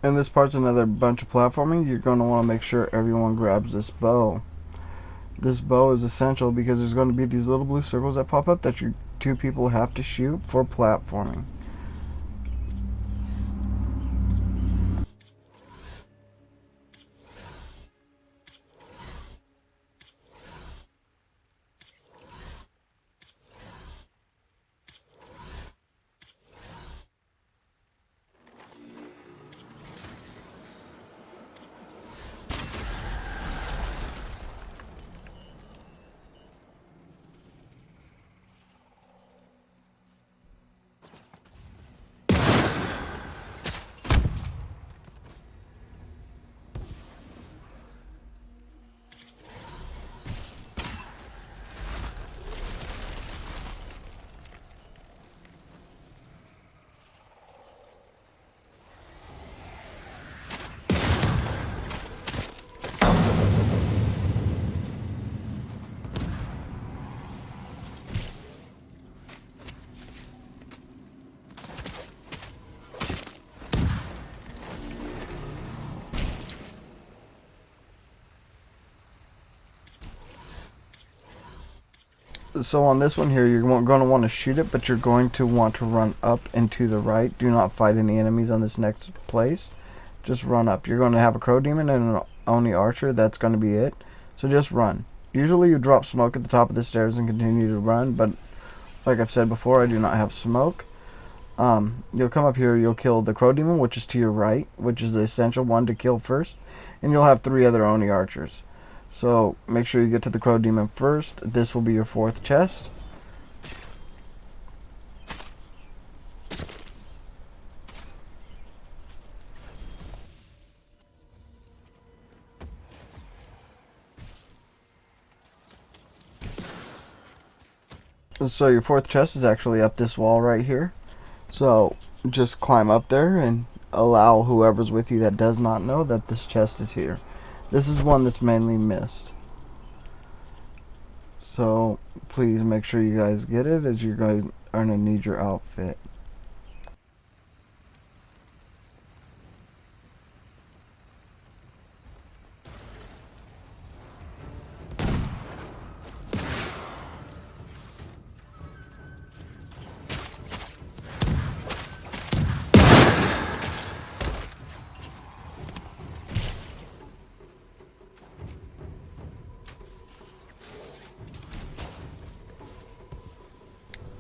And this part's another bunch of platforming. You're going to want to make sure everyone grabs this bow. This bow is essential because there's going to be these little blue circles that pop up that your two people have to shoot for platforming. So on this one here, you're going to want to shoot it, but you're going to want to run up and to the right. Do not fight any enemies on this next place. Just run up. You're going to have a crow demon and an Oni archer. That's going to be it. So just run. Usually you drop smoke at the top of the stairs and continue to run, but like I've said before, I do not have smoke. You'll come up here, you'll kill the crow demon, which is to your right, which is the essential one to kill first, and you'll have 3 other Oni archers. So make sure you get to the crow demon first. This will be your 4th chest. So your 4th chest is actually up this wall right here. So just climb up there and allow whoever's with you that does not know that this chest is here. This is one that's mainly missed. So please make sure you guys get it, as you're going to need your outfit.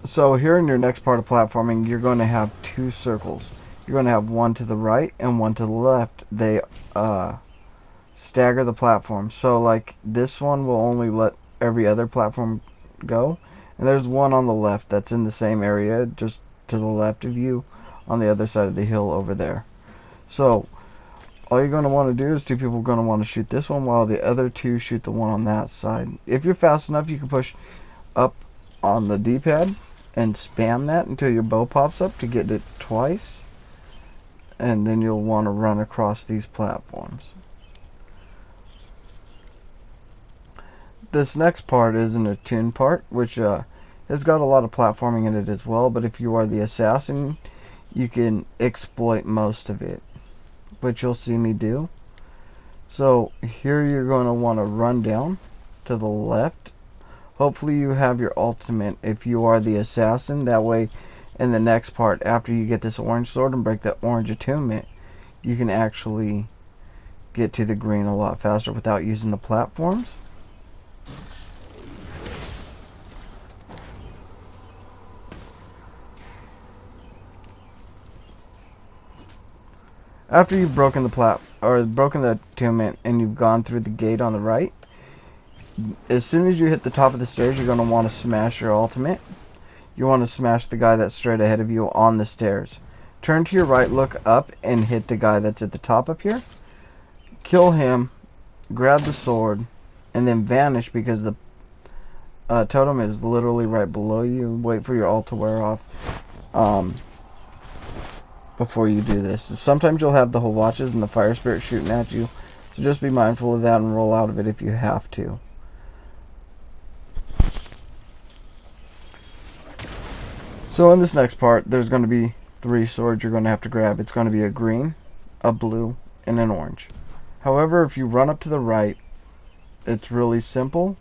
So here in your next part of platforming, you're going to have 2 circles. You're going to have one to the right and one to the left. They stagger the platform. So like this one will only let every other platform go. And there's one on the left that's in the same area, just to the left of you, on the other side of the hill over there. So all you're going to want to do is 2 people are going to want to shoot this one while the other 2 shoot the one on that side. If you're fast enough, you can push up on the D-pad and spam that until your bow pops up to get it twice, and then you'll want to run across these platforms. This next part is an attune part, which has got a lot of platforming in it as well, but if you are the assassin, you can exploit most of it, which you'll see me do. So here you're going to want to run down to the left. Hopefully you have your ultimate if you are the assassin. That way in the next part, after you get this orange sword and break that orange attunement, you can actually get to the green a lot faster without using the platforms. After you've broken the attunement and you've gone through the gate on the right, as soon as you hit the top of the stairs, you're going to want to smash your ultimate. You want to smash the guy that's straight ahead of you on the stairs. Turn to your right, look up, and hit the guy that's at the top up here. Kill him, grab the sword, and then vanish because the totem is literally right below you. Wait for your ult to wear off before you do this. Sometimes you'll have the whole watches and the fire spirit shooting at you, so just be mindful of that and roll out of it if you have to. So in this next part, there's going to be 3 swords you're going to have to grab. It's going to be a green, a blue, and an orange. However, if you run up to the right, it's really simple.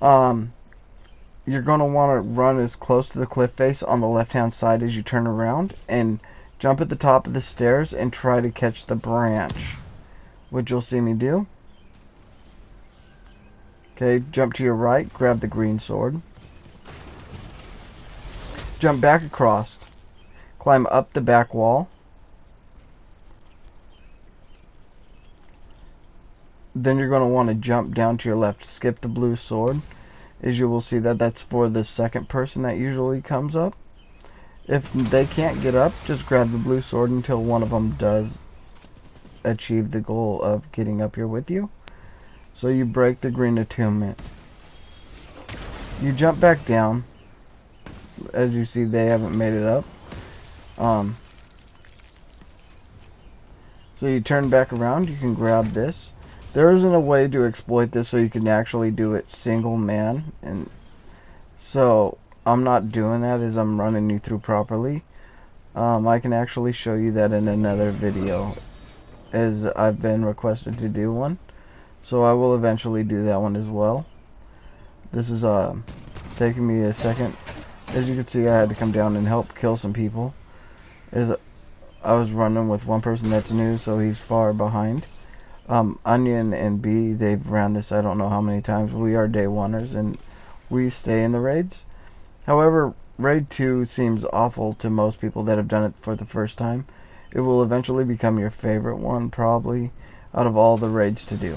You're going to want to run as close to the cliff face on the left hand side as you turn around and jump at the top of the stairs and try to catch the branch, which you'll see me do. Okay, jump to your right, grab the green sword. Jump back across. Climb up the back wall. Then you're going to want to jump down to your left. Skip the blue sword. As you will see that's for the second person that usually comes up. If they can't get up, just grab the blue sword until one of them does achieve the goal of getting up here with you. So you break the green attunement. You jump back down. As you see, they haven't made it up. So you turn back around. You can grab this. There isn't a way to exploit this so you can actually do it single man, and so I'm not doing that as I'm running you through properly. I can actually show you that in another video as I've been requested to do one, so I will eventually do that one as well. This is taking me a second. As you can see, I had to come down and help kill some people as I was running with one person that's new, so he's far behind. Onion and B, they've ran this I don't know how many times. We are day oneers and we stay in the raids. However, raid 2 seems awful to most people that have done it for the first time. It will eventually become your favorite one, probably, out of all the raids to do.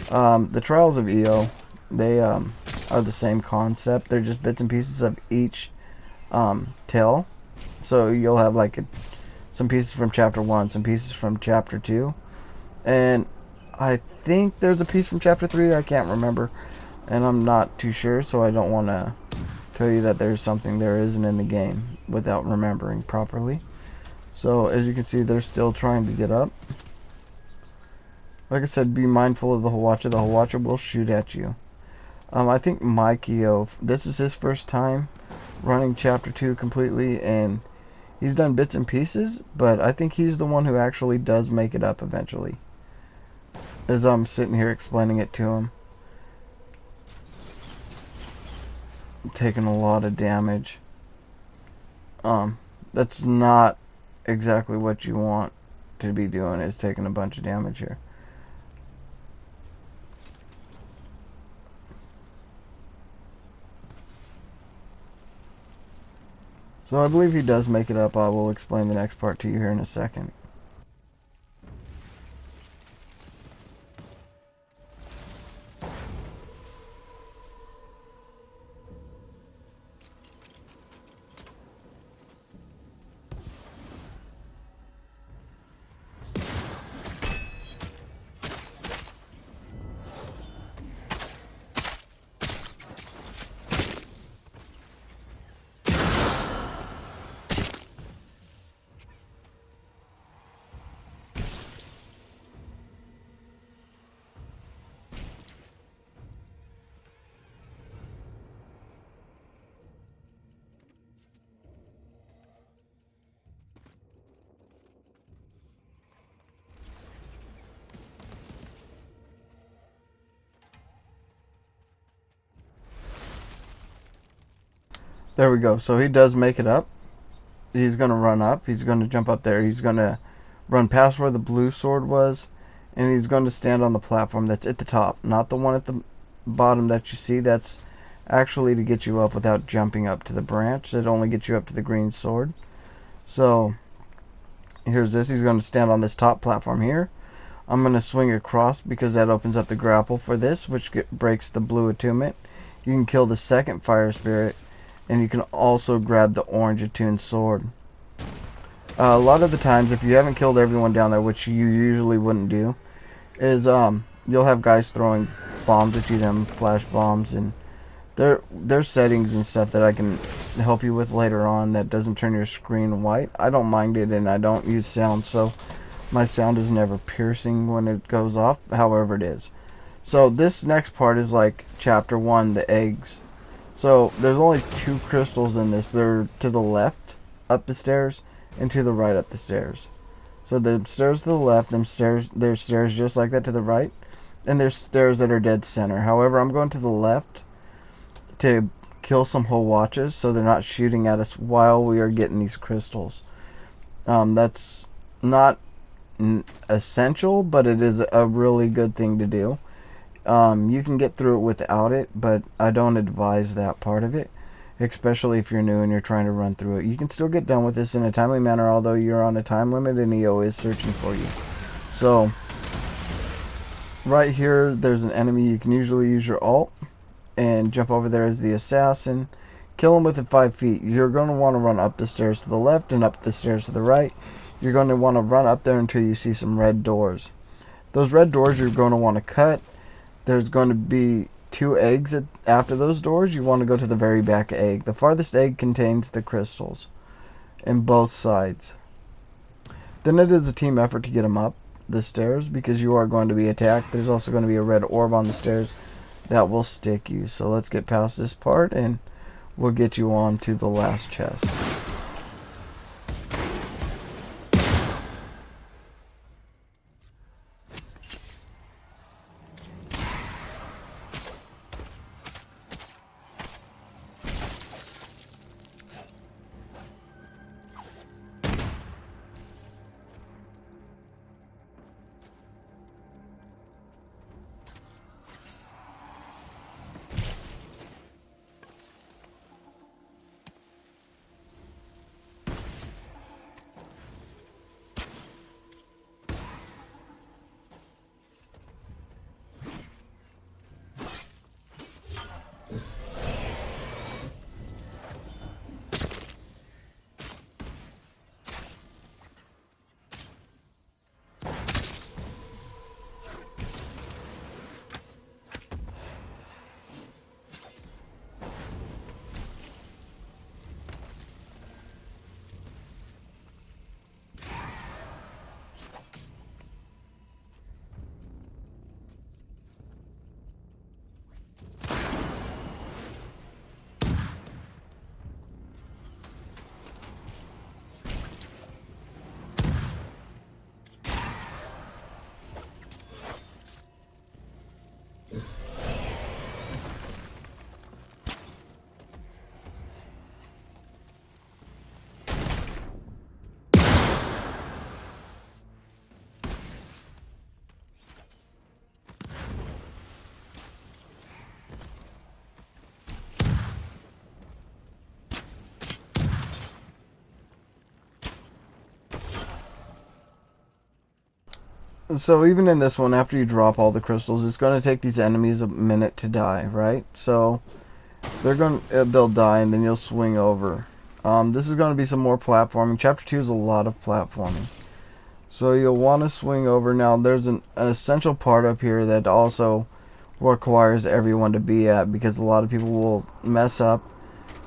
The Trials of EO, they are the same concept. They're just bits and pieces of each tale. So you'll have like some pieces from chapter 1, some pieces from chapter 2, and I think there's a piece from chapter 3, I can't remember, and I'm not too sure, so I don't want to tell you that there's something there isn't in the game without remembering properly. So as you can see, they're still trying to get up. Like I said, be mindful of the Watcher. The Watcher will shoot at you. I think Mikio, this is his first time running chapter 2 completely, and he's done bits and pieces, but I think he's the one who actually does make it up eventually. As I'm sitting here explaining it to him. Taking a lot of damage. That's not exactly what you want to be doing, is taking a bunch of damage here. So I believe he does make it up. I will explain the next part to you here in a second. There we go. So he does make it up. He's going to run up. He's going to jump up there. He's going to run past where the blue sword was. And he's going to stand on the platform that's at the top. Not the one at the bottom that you see. That's actually to get you up without jumping up to the branch. It only gets you up to the green sword. So here's this. He's going to stand on this top platform here. I'm going to swing across because that opens up the grapple for this, which breaks the blue attunement. You can kill the second fire spirit. And you can also grab the orange attuned sword. A lot of the times, if you haven't killed everyone down there, which you usually wouldn't do, is you'll have guys throwing bombs at you, them flash bombs, and there's settings and stuff that I can help you with later on that doesn't turn your screen white. I don't mind it, and I don't use sound, so my sound is never piercing when it goes off, however it is. So this next part is like chapter 1, the eggs. So there's only 2 crystals in this. They're to the left up the stairs and to the right up the stairs. So the stairs to the left, there's stairs just like that to the right, and there's stairs that are dead center. However, I'm going to the left to kill some whole watches so they're not shooting at us while we are getting these crystals. That's not essential, but it is a really good thing to do. You can get through it without it, but I don't advise that part of it, especially if you're new and you're trying to run through it. You can still get done with this in a timely manner, although you're on a time limit and EO is searching for you. So, right here, there's an enemy. You can usually use your alt and jump over there as the assassin. Kill him within 5 feet. You're going to want to run up the stairs to the left and up the stairs to the right. You're going to want to run up there until you see some red doors. Those red doors you're going to want to cut. There's going to be 2 eggs after those doors. You want to go to the very back egg. The farthest egg contains the crystals in both sides. Then it is a team effort to get them up the stairs because you are going to be attacked. There's also going to be a red orb on the stairs that will stick you. So let's get past this part and we'll get you on to the last chest. So even in this one, after you drop all the crystals, it's going to take these enemies a minute to die, right? So they'll die and then you'll swing over. This is going to be some more platforming. Chapter 2 is a lot of platforming. So you'll want to swing over. Now there's an essential part up here that also requires everyone to be at because a lot of people will mess up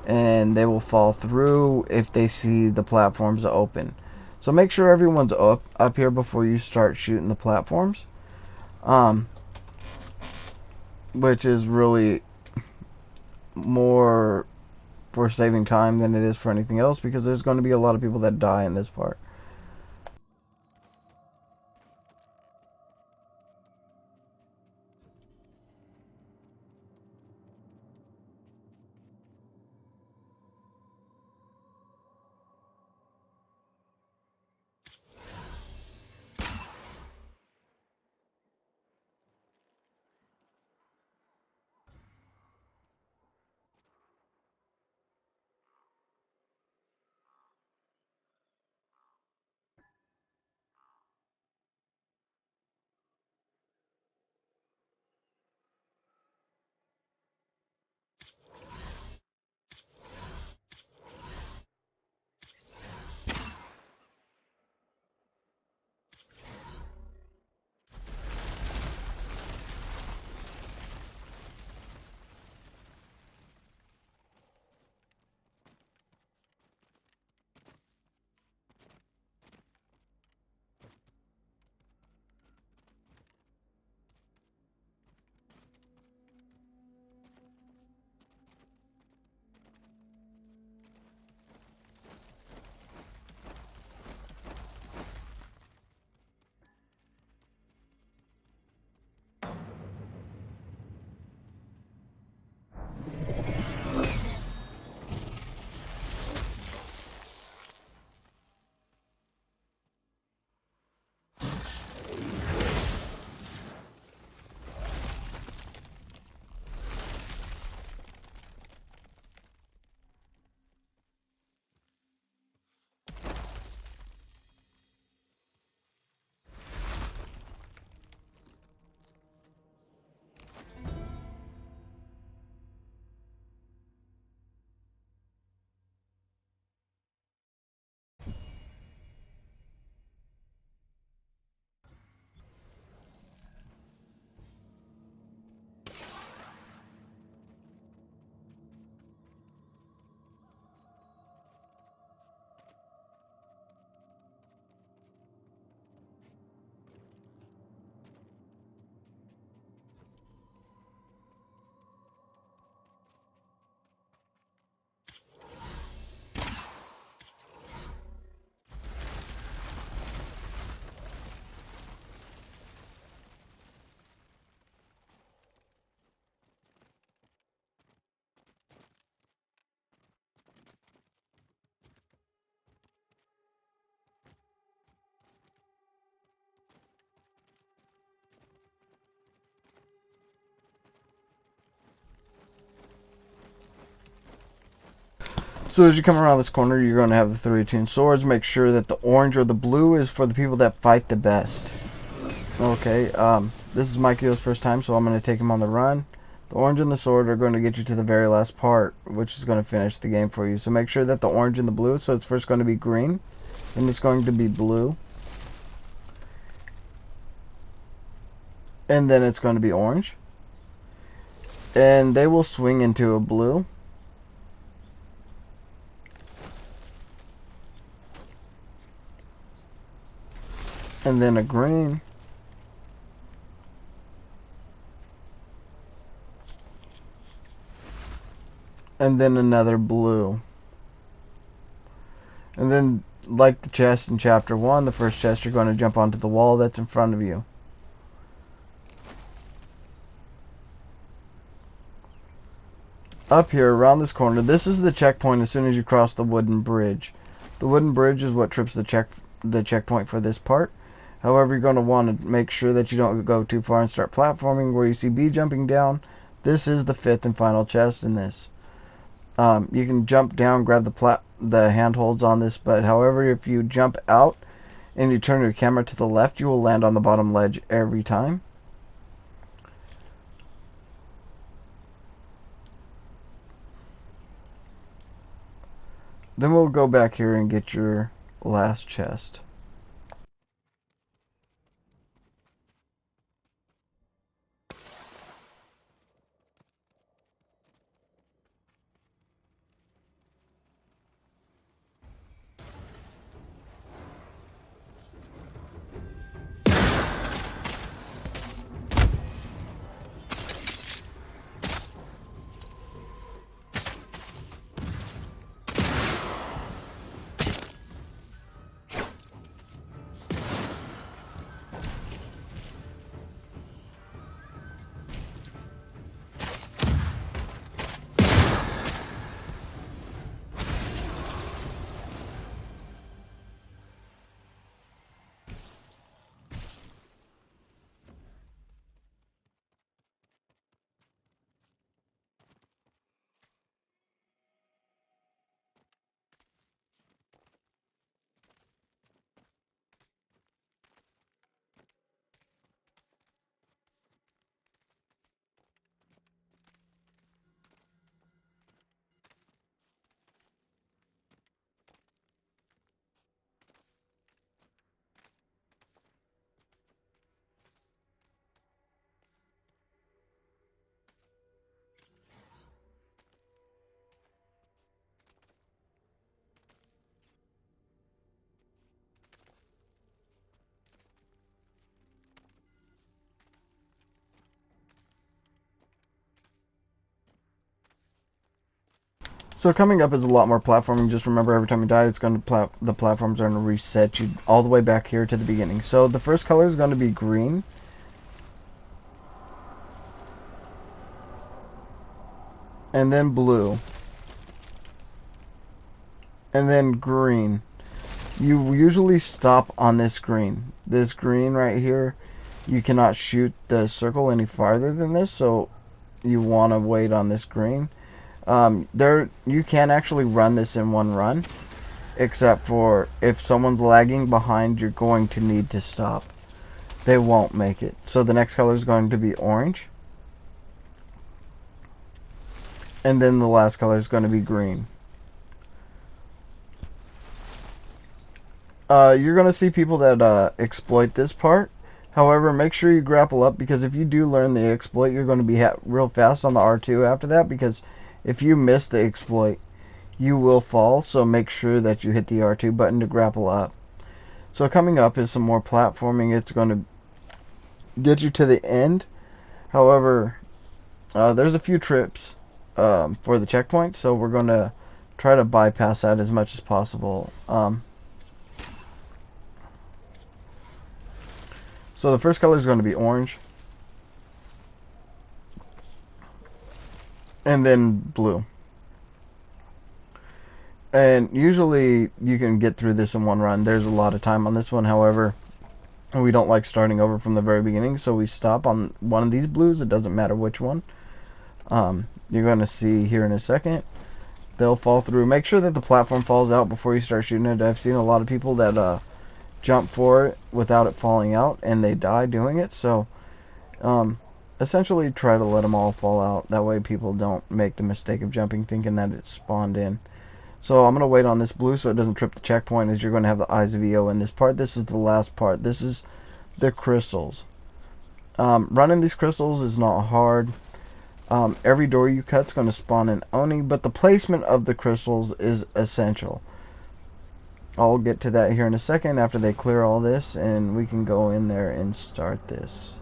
and they will fall through if they see the platforms open. So make sure everyone's up here before you start shooting the platforms. Which is really more for saving time than it is for anything else because there's going to be a lot of people that die in this part. So as you come around this corner, you're going to have the 3 attuned swords. Make sure that the orange or the blue is for the people that fight the best. Okay, this is Mikey's first time, so I'm going to take him on the run. The orange and the sword are going to get you to the very last part, which is going to finish the game for you. So make sure that the orange and the blue, so it's first going to be green, then it's going to be blue, and then it's going to be orange. And they will swing into a blue. And then a green. And then another blue. And then, like the chest in chapter 1, the first chest, you're going to jump onto the wall that's in front of you. Up here, around this corner, this is the checkpoint as soon as you cross the wooden bridge. The wooden bridge is what trips the checkpoint for this part. However, you're going to want to make sure that you don't go too far and start platforming. Where you see B jumping down, this is the 5th and final chest in this. You can jump down, grab the handholds on this, but however, if you jump out and you turn your camera to the left, you will land on the bottom ledge every time. Then we'll go back here and get your last chest. So coming up is a lot more platforming. Just remember, every time you die, it's going to the platforms are going to reset you all the way back here to the beginning. So the first color is going to be green. And then blue. And then green. You usually stop on this green. This green right here, you cannot shoot the circle any farther than this, so you want to wait on this green. You can actually run this in one run, except for if someone's lagging behind, you're going to need to stop. They won't make it. So the next color is going to be orange. And then the last color is going to be green. You're going to see people that exploit this part. However, make sure you grapple up, because if you do learn the exploit, you're going to be real fast on the R2 after that, because if you miss the exploit, you will fall. So make sure that you hit the R2 button to grapple up. So coming up is some more platforming. It's going to get you to the end. However, there's a few trips for the checkpoint, so we're going to try to bypass that as much as possible. So the first color is going to be orange. And then blue. And usually you can get through this in one run. There's a lot of time on this one. However, we don't like starting over from the very beginning, so we stop on one of these blues. It doesn't matter which one. You're going to see here in a second they'll fall through. Make sure that the platform falls out before you start shooting it. I've seen a lot of people that jump for it without it falling out, and they die doing it. So essentially try to let them all fall out. That way people don't make the mistake of jumping thinking that it's spawned in. So I'm going to wait on this blue so it doesn't trip the checkpoint, as you're going to have the Eyes of EO in this part. This is the last part. This is the crystals. Running these crystals is not hard. Every door you cut is going to spawn an Oni, but the placement of the crystals is essential. I'll get to that here in a second after they clear all this, and we can go in there and start this.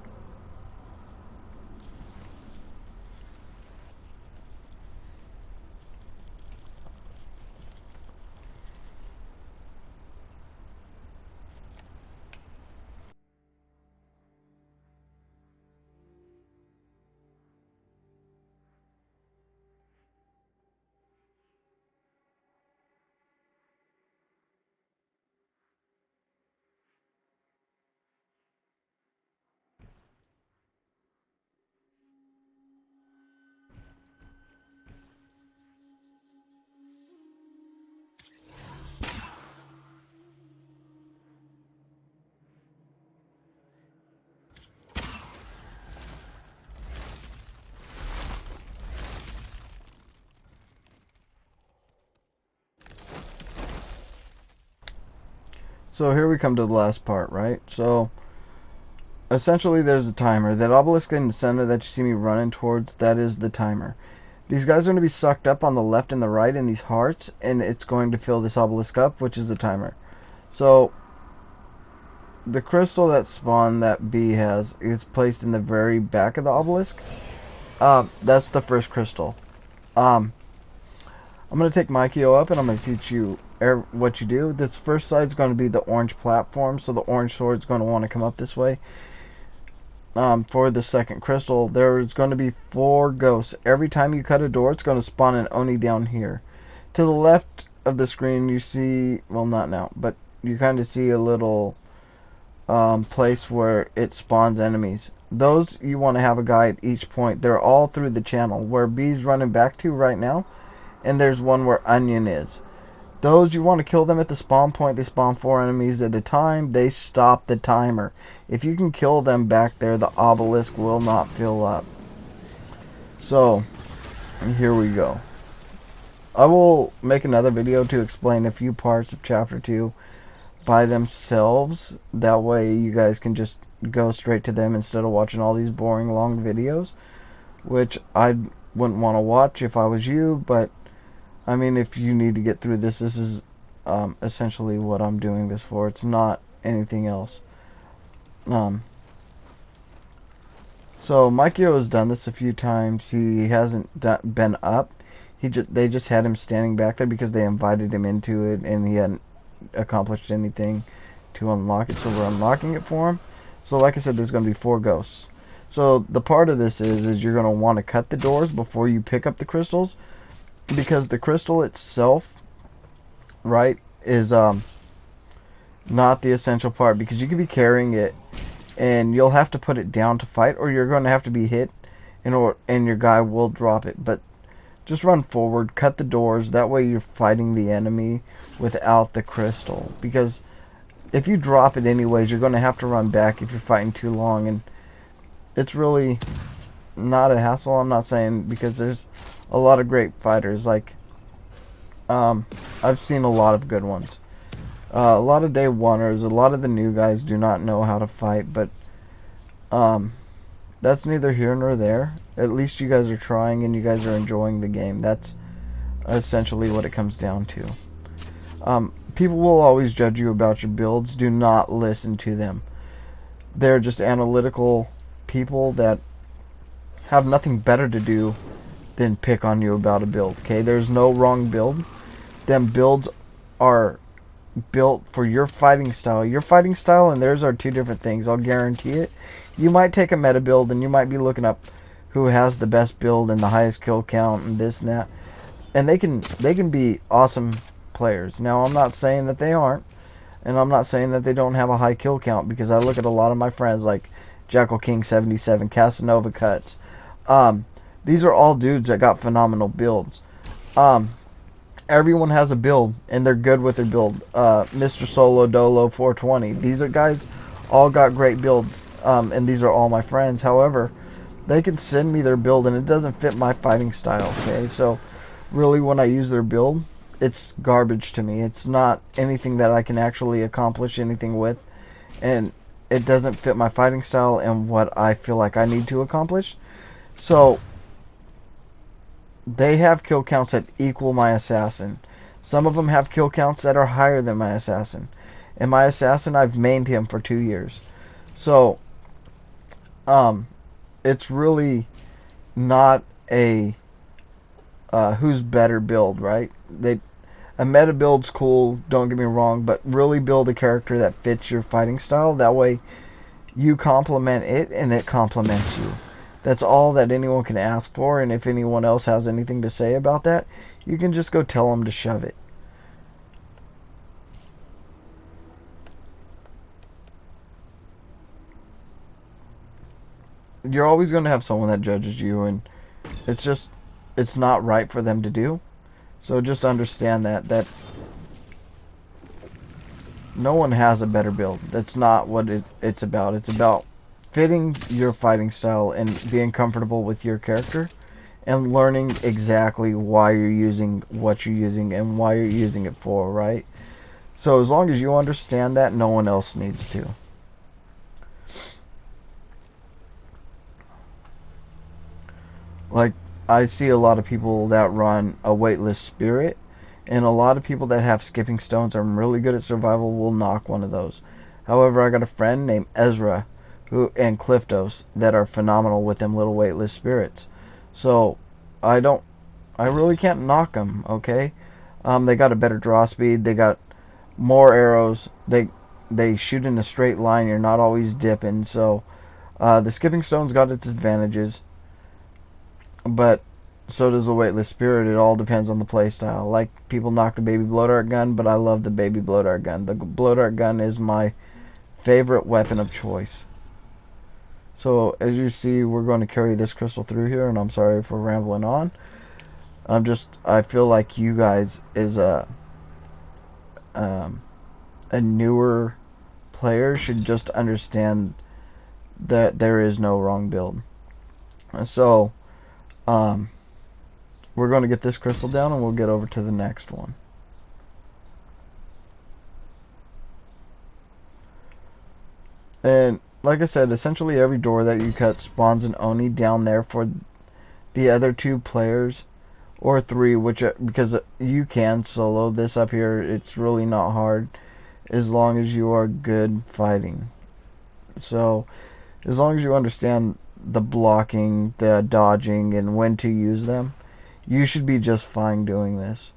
So here we come to the last part, right? So essentially there's a timer. That obelisk in the center that you see me running towards, that is the timer. These guys are going to be sucked up on the left and the right in these hearts, and it's going to fill this obelisk up, which is the timer. So the crystal that spawn that bee has is placed in the very back of the obelisk. That's the first crystal. I'm going to take Mikio up and I'm going to teach you what you do. This first side is going to be the orange platform, so the orange sword is going to want to come up this way. For the second crystal, there's going to be 4 ghosts. Every time you cut a door, it's going to spawn an Oni down here. To the left of the screen, you see, well, not now, but you kind of see a little place where it spawns enemies. Those you want to have a guy at each point. They're all through the channel. Where B's running back to right now, and there's one where Onion is. Those, you want to kill them at the spawn point. They spawn 4 enemies at a time. They stop the timer. If you can kill them back there, the obelisk will not fill up. So, here we go. I will make another video to explain a few parts of Chapter 2 by themselves. That way you guys can just go straight to them instead of watching all these boring long videos, which I wouldn't want to watch if I was you, but I mean, if you need to get through this, this is essentially what I'm doing this for. It's not anything else. So Mikio has done this a few times. He hasn't been up. They just had him standing back there because they invited him into it, and he hadn't accomplished anything to unlock it. So we're unlocking it for him. So like I said, there's going to be 4 ghosts. So the part of this is you're going to want to cut the doors before you pick up the crystals, because the crystal itself, right, is not the essential part, because you could be carrying it and you'll have to put it down to fight, or you're going to have to be hit and your guy will drop it. But just run forward, cut the doors, that way you're fighting the enemy without the crystal, because if you drop it anyways, you're going to have to run back if you're fighting too long, and it's really not a hassle. I'm not saying, because there's a lot of great fighters. Like I've seen a lot of good ones. A lot of day oneers, a lot of the new guys do not know how to fight, but that's neither here nor there. At least you guys are trying and you guys are enjoying the game. That's essentially what it comes down to. People will always judge you about your builds. Do not listen to them. They're just analytical people that have nothing better to do than pick on you about a build. Okay, there's no wrong build. Them builds are built for your fighting style. Your fighting style and theirs are 2 different things. I'll guarantee it. You might take a meta build and you might be looking up who has the best build and the highest kill count and this and that, and they can be awesome players. Now, I'm not saying that they aren't, and I'm not saying that they don't have a high kill count, because I look at a lot of my friends like Jackal King 77, Casanova Cuts. These are all dudes that got phenomenal builds. everyone has a build, and they're good with their build. Mr. Solo Dolo 420. These are guys all got great builds, and these are all my friends. However, they can send me their build, and it doesn't fit my fighting style, okay? So, really, when I use their build, it's garbage to me. It's not anything that I can actually accomplish anything with, and it doesn't fit my fighting style and what I feel like I need to accomplish. So, they have kill counts that equal my assassin. Some of them have kill counts that are higher than my assassin. And my assassin, I've mained him for 2 years. So, it's really not a who's better build, right? A meta build's cool, don't get me wrong, but really build a character that fits your fighting style. That way, you complement it and it complements you. That's all that anyone can ask for, and if anyone else has anything to say about that, you can just go tell them to shove it. You're always going to have someone that judges you, and it's not right for them to do. So just understand that no one has a better build. That's not what it's about. It's about fitting your fighting style and being comfortable with your character and learning exactly why you're using what you're using and why you're using it for, right? So as long as you understand that, no one else needs to. Like, I see a lot of people that run a weightless spirit, and a lot of people that have skipping stones are really good at survival will knock one of those. However, I got a friend named Ezra and Cliftos that are phenomenal with them little weightless spirits. So I really can't knock them, okay? They got a better draw speed, they got more arrows, they shoot in a straight line, you're not always dipping. So the skipping stone's got its advantages, but so does the weightless spirit. It all depends on the playstyle. Like, people knock the baby blow dart gun, but I love the baby blow dart gun. The blow dart gun is my favorite weapon of choice. So as you see, we're going to carry this crystal through here, and I'm sorry for rambling on. I feel like you guys is a newer player should just understand that there is no wrong build. So we're going to get this crystal down, and we'll get over to the next one. And like I said, essentially every door that you cut spawns an Oni down there for the other 2 players, or 3, because you can solo this up here. It's really not hard as long as you are good fighting. So as long as you understand the blocking, the dodging, and when to use them, you should be just fine doing this.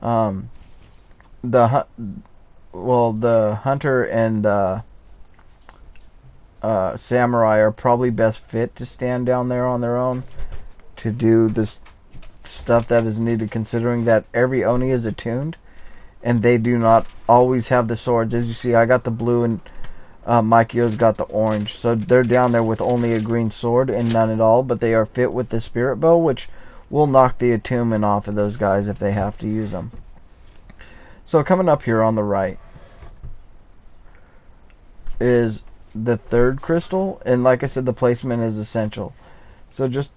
The hunter and the samurai are probably best fit to stand down there on their own to do this stuff that is needed, considering that every Oni is attuned and they do not always have the swords. As you see, I got the blue and Mikio's got the orange, so they're down there with only a green sword and none at all, but they are fit with the spirit bow, which will knock the attunement off of those guys if they have to use them. So coming up here on the right is the 3rd crystal, and like I said, the placement is essential. So just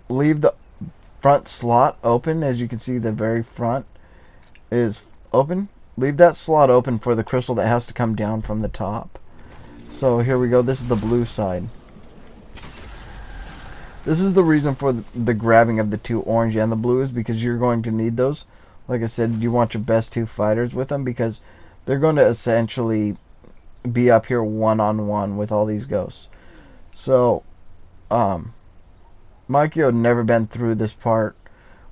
leave the front slot open. As you can see, the very front is open. Leave that slot open for the crystal that has to come down from the top. So here we go. This is the blue side. This is the reason for the grabbing of the 2 orange and the blue, is because you're going to need those. Like I said, you want your best 2 fighters with them, because they're going to essentially be up here one-on-one with all these ghosts. So Mikio had never been through this part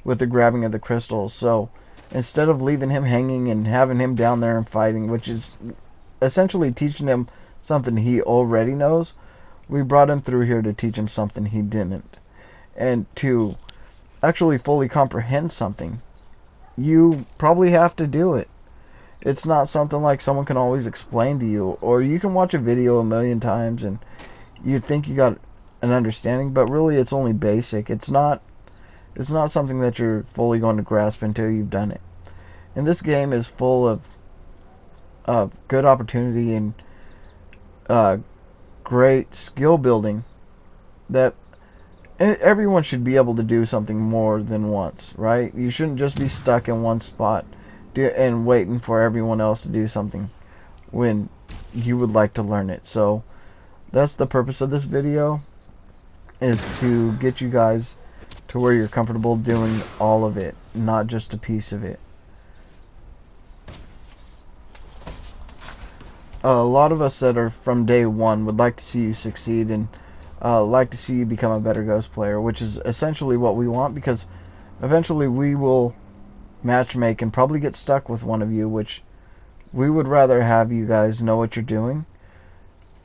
with the grabbing of the crystals, so instead of leaving him hanging and having him down there and fighting, which is essentially teaching him something he already knows, we brought him through here to teach him something he didn't. And to actually fully comprehend something, you probably have to do it. It's not something like someone can always explain to you, or you can watch a video a million times and you think you got an understanding, but really it's only basic. It's not something that you're fully going to grasp until you've done it. And this game is full of good opportunity and great skill building that everyone should be able to do something more than once, right? You shouldn't just be stuck in one spot and waiting for everyone else to do something when you would like to learn it. So that's the purpose of this video, is to get you guys to where you're comfortable doing all of it, not just a piece of it. A lot of us that are from day one would like to see you succeed and like to see you become a better Ghost player, which is essentially what we want, because eventually we will matchmake and probably get stuck with one of you, which we would rather have you guys know what you're doing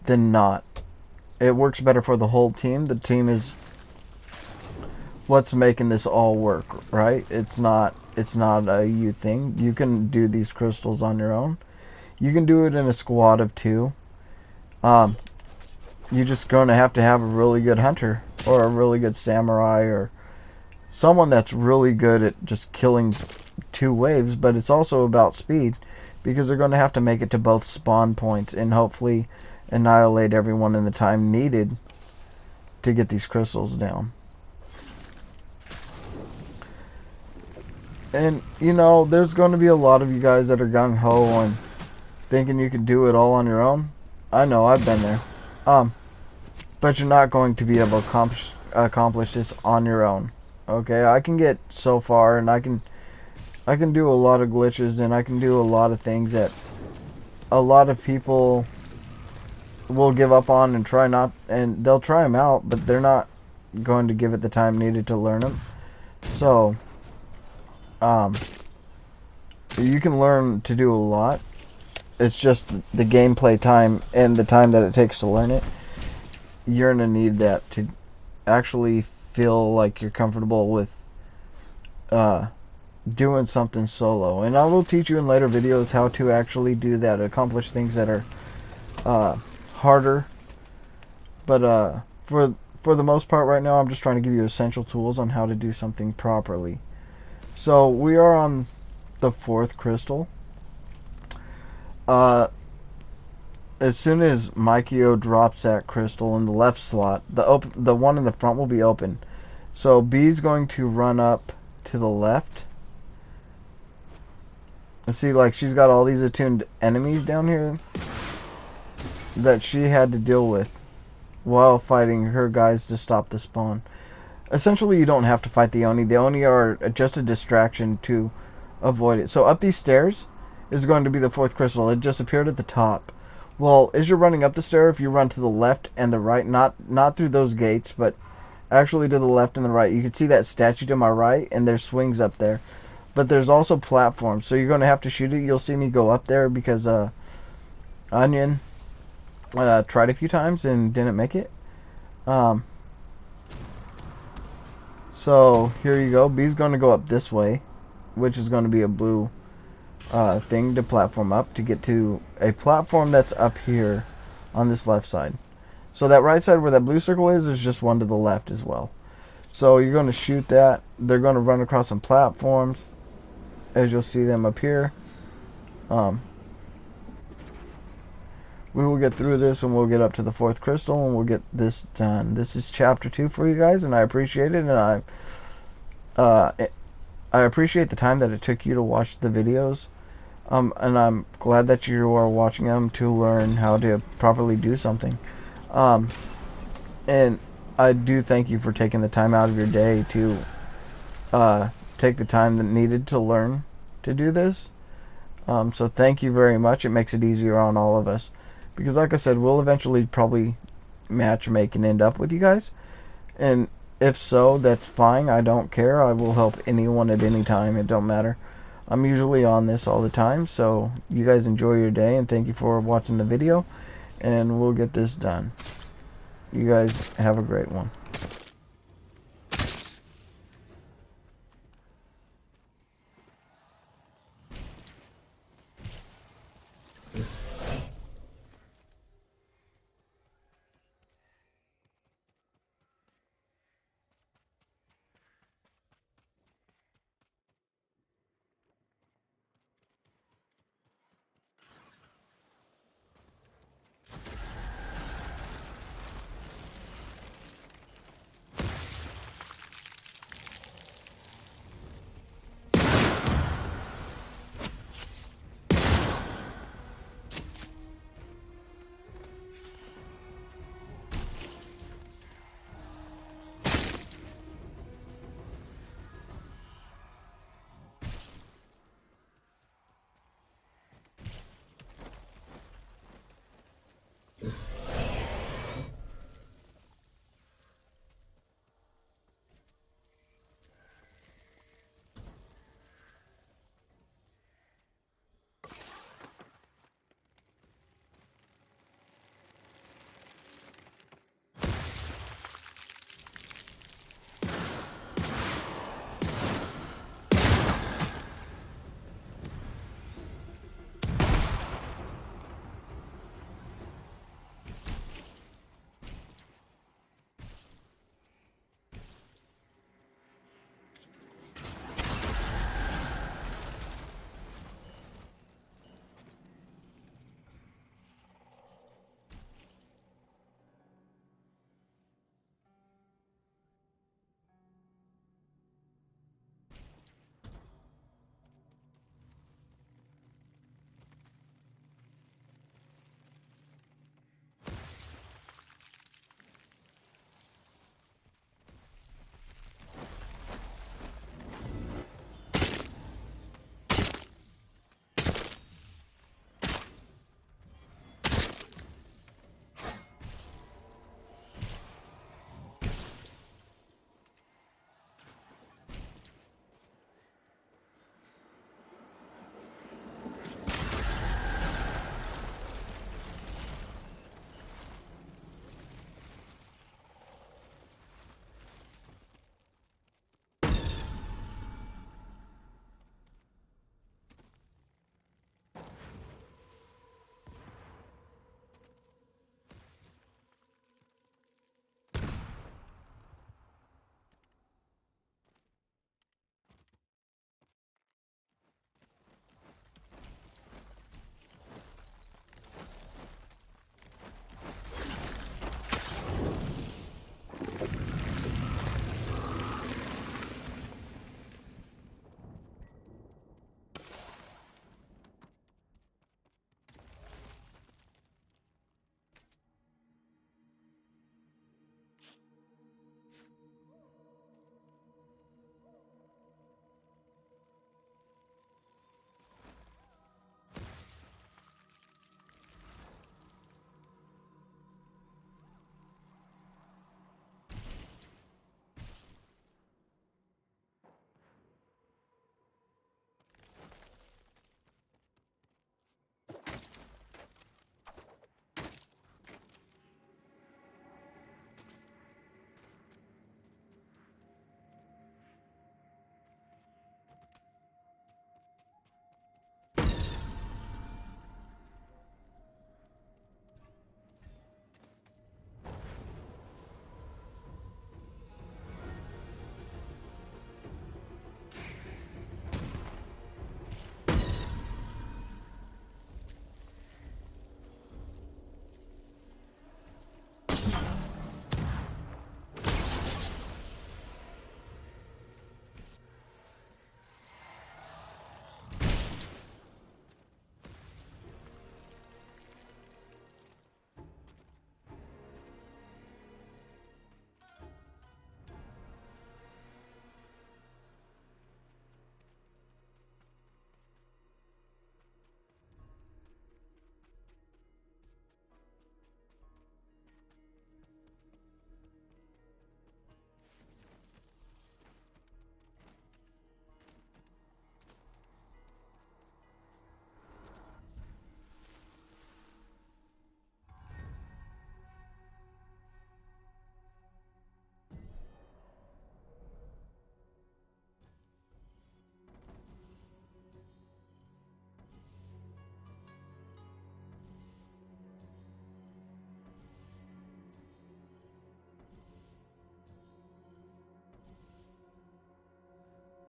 than not. It works better for the whole team. The team is what's making this all work, right? It's not a you thing. You can do these crystals on your own. You can do it in a squad of 2. You're just going to have a really good hunter or a really good samurai or someone that's really good at just killing 2 waves, but it's also about speed, because they're going to have to make it to both spawn points and hopefully annihilate everyone in the time needed to get these crystals down. And you know, there's going to be a lot of you guys that are gung-ho and thinking you can do it all on your own. I know, I've been there. But you're not going to be able to accomplish this on your own. Okay, I can get so far, and I can do a lot of glitches, and I can do a lot of things that a lot of people will give up on and try not, and they'll try them out, but they're not going to give it the time needed to learn them. So, you can learn to do a lot. It's just the gameplay time and the time that it takes to learn it. You're going to need that to actually feel like you're comfortable with doing something solo. And I will teach you in later videos how to actually do that, accomplish things that are harder. But for the most part right now, I'm just trying to give you essential tools on how to do something properly. So we are on the 4th crystal. As soon as Mikio drops that crystal in the left slot, the one in the front will be open. So B's going to run up to the left. And see, like, she's got all these attuned enemies down here that she had to deal with while fighting her guys to stop the spawn. Essentially, you don't have to fight the Oni. The Oni are just a distraction to avoid it. So up these stairs is going to be the 4th crystal. It just appeared at the top. Well, as you're running up the stair, if you run to the left and the right, not through those gates, but actually to the left and the right, you can see that statue to my right, and there's swings up there. But there's also platforms, so you're going to have to shoot it. You'll see me go up there because Onion tried a few times and didn't make it. So here you go. B's going to go up this way, which is going to be a blue thing to platform up to get to a platform that's up here on this left side. So that right side where that blue circle is just one to the left as well. So you're going to shoot that. They're going to run across some platforms, as you'll see them up here. We will get through this and we'll get up to the 4th crystal and we'll get this done. This is chapter 2 for you guys, and I appreciate it, and I appreciate the time that it took you to watch the videos. And I'm glad that you are watching them to learn how to properly do something. And I do thank you for taking the time out of your day to take the time that needed to learn to do this. So thank you very much. It makes it easier on all of us. Because like I said, we'll eventually probably matchmake and end up with you guys. And if so, that's fine. I don't care. I will help anyone at any time. It don't matter. I'm usually on this all the time. So you guys enjoy your day, and thank you for watching the video. And we'll get this done. You guys have a great one.